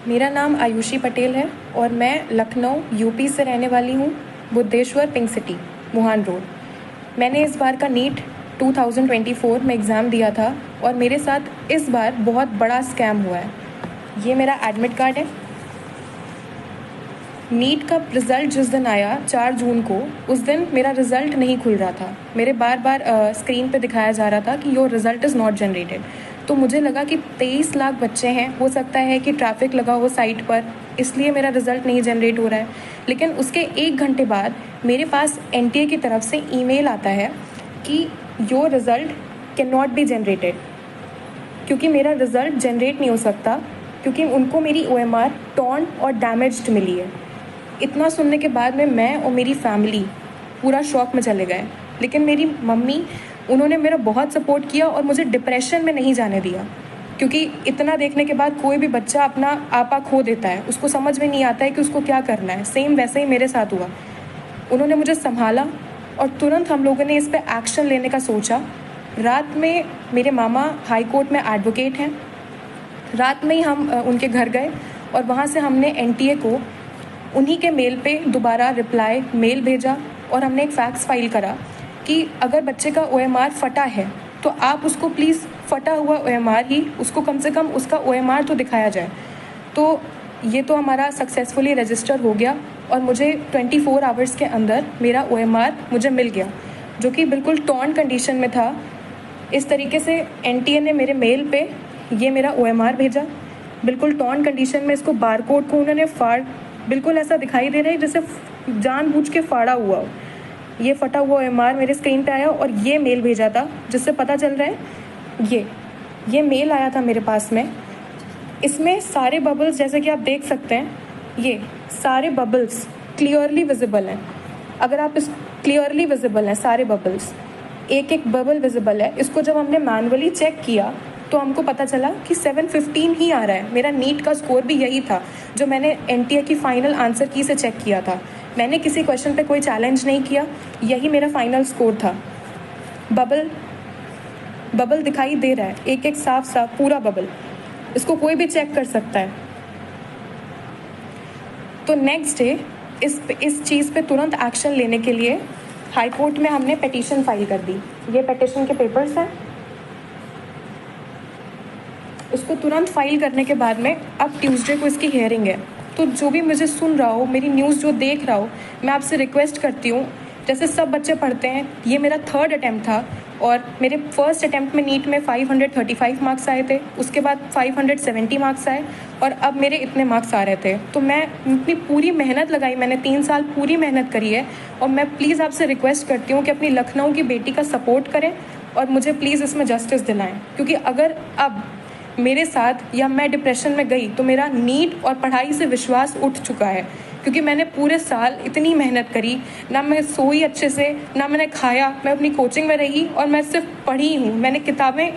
मेरा नाम आयुषी पटेल है और मैं लखनऊ यूपी से रहने वाली हूँ, बुद्धेश्वर पिंक सिटी, मुहान रोड। मैंने इस बार का नीट 2024 में एग्ज़ाम दिया था और मेरे साथ इस बार बहुत बड़ा स्कैम हुआ है। ये मेरा एडमिट कार्ड है। नीट का रिज़ल्ट जिस दिन आया 4 जून को, उस दिन मेरा रिज़ल्ट नहीं खुल रहा था। मेरे बार बार स्क्रीन पे दिखाया जा रहा था कि your result is not generated. तो मुझे लगा कि 23 लाख बच्चे हैं, हो सकता है कि ट्रैफिक लगा हो साइट पर, इसलिए मेरा रिज़ल्ट नहीं जनरेट हो रहा है। लेकिन उसके 1 घंटे बाद मेरे पास एनटीए की तरफ से ईमेल आता है कि your result can not be generated, क्योंकि मेरा रिज़ल्ट जनरेट नहीं हो सकता, क्योंकि उनको मेरी OMR टॉर्न और डैमेज्ड मिली है। इतना सुनने के बाद में मैं और मेरी फैमिली पूरा शॉक में चले गए। लेकिन मेरी मम्मी, उन्होंने मेरा बहुत सपोर्ट किया और मुझे डिप्रेशन में नहीं जाने दिया, क्योंकि इतना देखने के बाद कोई भी बच्चा अपना आपा खो देता है, उसको समझ में नहीं आता है कि उसको क्या करना है। सेम वैसे ही मेरे साथ हुआ। उन्होंने मुझे संभाला और तुरंत हम लोगों ने इस पर एक्शन लेने का सोचा। रात में मेरे मामा हाई कोर्ट में एडवोकेट हैं। रात में ही हम उनके घर गए और वहाँ से हमने एनटीए को उन्हीं के मेल पे दोबारा रिप्लाई मेल भेजा और हमने एक फैक्स फाइल करा कि अगर बच्चे का OMR फटा है तो आप उसको प्लीज़ फटा हुआ OMR ही, उसको कम से कम उसका OMR तो दिखाया जाए। तो ये तो हमारा सक्सेसफुली रजिस्टर हो गया और मुझे 24 आवर्स के अंदर मेरा OMR मुझे मिल गया, जो कि बिल्कुल टॉर्न कंडीशन में था। इस तरीके से एनटीए ने मेरे मेल पे ये मेरा OMR भेजा, बिल्कुल टॉर्न कंडीशन में। इसको बारकोड को उन्होंने बिल्कुल ऐसा दिखाई दे रहा है जैसे जानबूझ के फाड़ा हुआ हो। ये फटा हुआ OMR मेरे स्क्रीन पे आया और ये मेल भेजा था, जिससे पता चल रहा है ये मेल आया था मेरे पास में। इसमें सारे बबल्स, जैसे कि आप देख सकते हैं, ये सारे बबल्स क्लियरली विजिबल हैं। अगर आप इस क्लियरली विजिबल हैं सारे बबल्स, एक एक बबल विजिबल है। इसको जब हमने मैनुअली चेक किया तो हमको पता चला कि 715 ही आ रहा है। मेरा नीट का स्कोर भी यही था जो मैंने एनटीए की फाइनल आंसर की से चेक किया था। मैंने किसी क्वेश्चन पे कोई चैलेंज नहीं किया, यही मेरा फाइनल स्कोर था। बबल दिखाई दे रहा है, एक एक साफ साफ पूरा बबल, इसको कोई भी चेक कर सकता है। तो नेक्स्ट डे इस चीज़ पे तुरंत एक्शन लेने के लिए हाई कोर्ट में हमने पिटीशन फाइल कर दी। ये पिटीशन के पेपर्स हैं। उसको तुरंत फाइल करने के बाद में अब ट्यूसडे को इसकी हियरिंग है। तो जो भी मुझे सुन रहा हो, मेरी न्यूज़ जो देख रहा हो, मैं आपसे रिक्वेस्ट करती हूँ, जैसे सब बच्चे पढ़ते हैं, ये मेरा 3rd अटैम्प्ट था और मेरे फर्स्ट अटैम्प्ट में नीट में 535 मार्क्स आए थे, उसके बाद 570 मार्क्स आए और अब मेरे इतने मार्क्स आ रहे थे। तो मैं अपनी पूरी मेहनत लगाई, मैंने 3 साल पूरी मेहनत करी है और मैं प्लीज़ आपसे रिक्वेस्ट करती हूँ कि अपनी लखनऊ की बेटी का सपोर्ट करें और मुझे प्लीज़ इसमें जस्टिस दिलाएं, क्योंकि अगर अब मेरे साथ या मैं डिप्रेशन में गई तो मेरा नीट और पढ़ाई से विश्वास उठ चुका है, क्योंकि मैंने पूरे साल इतनी मेहनत करी, ना मैं सोई अच्छे से, ना मैंने खाया, मैं अपनी कोचिंग में रही और मैं सिर्फ पढ़ी हूँ। मैंने किताबें,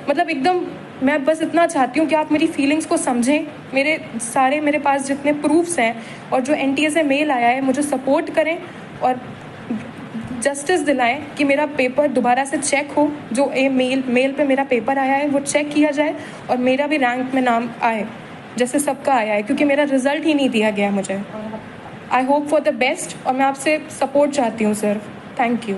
मतलब एकदम, मैं बस इतना चाहती हूँ कि आप मेरी फीलिंग्स को समझें। मेरे पास जितने प्रूफ्स हैं और जो एनटीए से मेल आया है, मुझे सपोर्ट करें और जस्टिस दिलाएं कि मेरा पेपर दोबारा से चेक हो। जो मेल पे मेरा पेपर आया है वो चेक किया जाए और मेरा भी रैंक में नाम आए जैसे सबका आया है, क्योंकि मेरा रिजल्ट ही नहीं दिया गया मुझे। I hope for the best और मैं आपसे सपोर्ट चाहती हूँ सर। Thank you.